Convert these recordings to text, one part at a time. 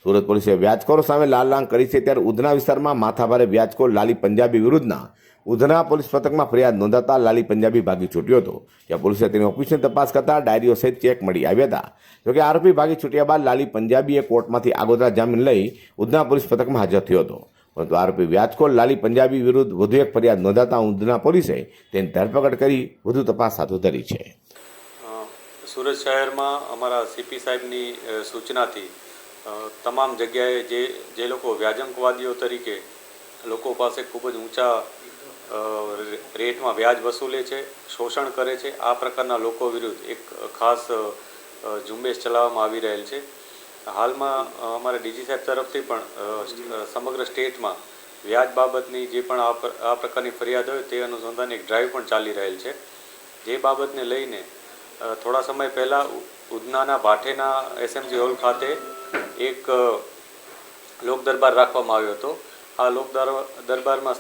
સુરત પોલીસે વ્યાજખોરો સામે લાલ માંગ કરી છે, ત્યારે ઉધના વિસ્તારમાં માથાભારે વ્યાજખોર લાલી પંજાબી વિરુદ્ધના ઉધના પોલીસ મથકમાં ફરિયાદ નોંધાતા લાલી પંજાબી ભાગી છૂટ્યો હતો. ત્યાં પોલીસે તેની ઓફિસની તપાસ કરતા ડાયરીઓ સહિત ચેક મળી આવ્યા હતા. જોકે આરોપી ભાગી છૂટ્યા બાદ લાલી પંજાબીએ કોર્ટમાંથી આગોતરા જામીન લઈ ઉધના પોલીસ મથકમાં હાજર થયો હતો. પરંતુ આરોપી વ્યાજખોર લાલી પંજાબી વિરુદ્ધ વધુ એક ફરિયાદ નોંધાતા ઉધના પોલીસે તેની ધરપકડ કરી વધુ તપાસ હાથ ધરી છે. સુરત શહેરમાં અમારા સીપી સાહેબની સૂચનાથી તમામ જગ્યાએ જે લોકો વ્યાજંકવાદીઓ તરીકે લોકો પાસે ખૂબ જ ઊંચા રેટમાં વ્યાજ વસૂલે છે, શોષણ કરે છે, આ પ્રકારના લોકો વિરુદ્ધ એક ખાસ ઝુંબેશ ચલાવવામાં આવી રહેલ છે. હાલમાં અમારા ડીજી સાહેબ તરફથી પણ સમગ્ર સ્ટેટમાં વ્યાજ બાબતની જે પણ આ પ્રકારની ફરિયાદ હોય તે અનુસંધાને એક ડ્રાઈવ પણ ચાલી રહેલ છે. જે બાબતને લઈને થોડા સમય પહેલાં ઉધનાના ભાઠેના એસએમસી હોલ ખાતે એક લોક દરબાર રાખવામાં આવ્યો હતો. આ લોક દરબારમાં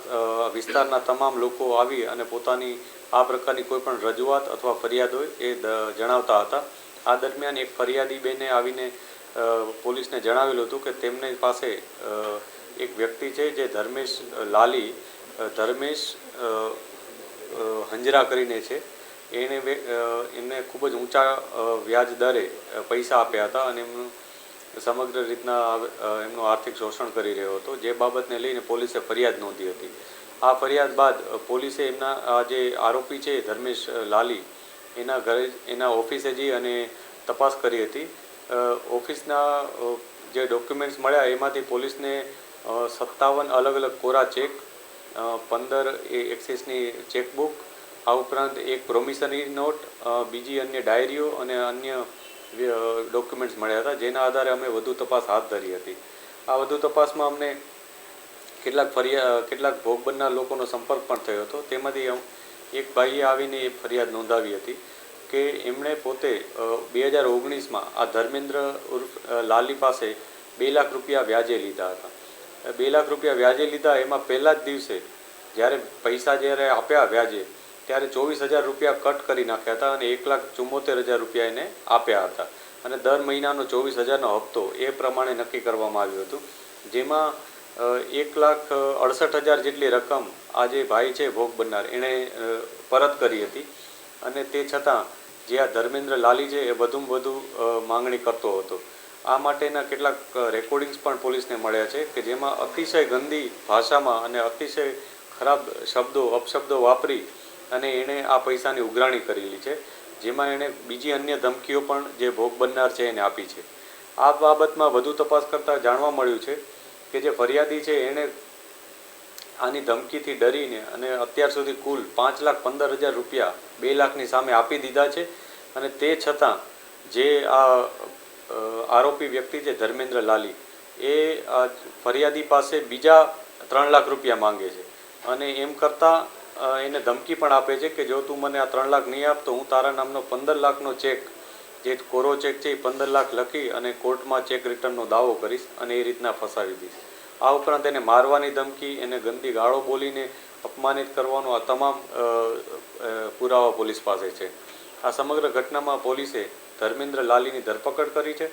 વિસ્તારના તમામ લોકો આવી અને પોતાની આ પ્રકારની કોઈ પણ રજૂઆત અથવા ફરિયાદ હોય એ જણાવતા હતા. આ દરમિયાન એક ફરિયાદી બેને આવીને પોલીસને જણાવેલું હતું કે તેમની પાસે એક વ્યક્તિ છે જે ધર્મેશ હંજરા કરીને છે. એમને ખૂબ જ ઊંચા વ્યાજ દરે પૈસા આપ્યા હતા અને એમનું સમગ્ર રીતના એમનું આર્થિક શોષણ કરી રહ્યો હતો. જે બાબતને લઈને પોલીસે ફરિયાદ નોંધી હતી. આ ફરિયાદ બાદ પોલીસે એમના આ જે આરોપી છે ધર્મેશ લાલી એના ઘરે એના ઓફિસે જઈ અને તપાસ કરી હતી. ઓફિસના જે ડોક્યુમેન્ટ્સ મળ્યા એમાંથી પોલીસને 57 અલગ અલગ કોરા ચેક, 15 એક્સિસની ચેકબુક, આ ઉપરાંત એક પ્રોમિસરી નોટ, બીજી અન્ય ડાયરીઓ અને અન્ય ડોક્યુમેન્ટ્સ મળ્યા હતા. જેના આધારે અમે વધુ તપાસ હાથ ધરી હતી. આ વધુ તપાસમાં અમને કેટલાક ભોગ બનનાર લોકોનો સંપર્ક પણ થયો હતો. તેમાંથી એક ભાઈએ આવીને એ ફરિયાદ નોંધાવી હતી કે એમણે પોતે 2019માં આ ધર્મેન્દ્ર ઉર્ફ લાલી પાસે 2 લાખ રૂપિયા વ્યાજે લીધા હતા. 2 લાખ રૂપિયા વ્યાજે લીધા એમાં પહેલા જ દિવસે જ્યારે આપ્યા વ્યાજે ત્યારે 24,000 રૂપિયા કટ કરી નાખ્યા હતા અને 1,74,000 રૂપિયા એને આપ્યા હતા. અને દર મહિનાનો 24,000નો હપ્તો એ પ્રમાણે નક્કી કરવામાં આવ્યું હતું. જેમાં 1,68,000 જેટલી રકમ આ જે ભાઈ છે ભોગ બનનાર એણે પરત કરી હતી. અને તે છતાં જે આ ધર્મેન્દ્ર લાલી છે એ વધુમાં વધુ માંગણી કરતો હતો. આ માટેના કેટલાક રેકોર્ડિંગ્સ પણ પોલીસને મળ્યા છે કે જેમાં અતિશય ગંદી ભાષામાં અને અતિશય ખરાબ અપશબ્દો વાપરી અને એણે આ પૈસાની ઉઘરાણી કરેલી છે. જેમાં એણે બીજી અન્ય ધમકીઓ પણ જે ભોગ બનનાર છે એને આપી છે. આ બાબતમાં વધુ તપાસ કરતાં જાણવા મળ્યું છે કે જે ફરિયાદી છે એણે આની ધમકીથી ડરીને અને અત્યાર સુધી કુલ 5,15,000 રૂપિયા 2 લાખની સામે આપી દીધા છે. અને તે છતાં જે આ આરોપી વ્યક્તિ છે ધર્મેન્દ્ર લાલી એ ફરિયાદી પાસે બીજા 3 લાખ રૂપિયા માંગે છે અને એમ કરતાં એને ધમકી પણ આપે છે કે જો તું મને આ 3 લાખ નહીં આપ તો હું તારા નામનો 15 લાખનો ચેક, જે કોરો ચેક છે એ 15 લાખ લખી અને કોર્ટમાં ચેક રિટર્નનો દાવો કરીશ અને એ રીતના ફસાવી દઈશ. આ ઉપરાંત એને મારવાની ધમકી, એને ગંદી ગાળો બોલીને અપમાનિત કરવાનો આ તમામ પુરાવા પોલીસ પાસે છે. આ સમગ્ર ઘટનામાં પોલીસે ધર્મેન્દ્ર લાલીની ધરપકડ કરી છે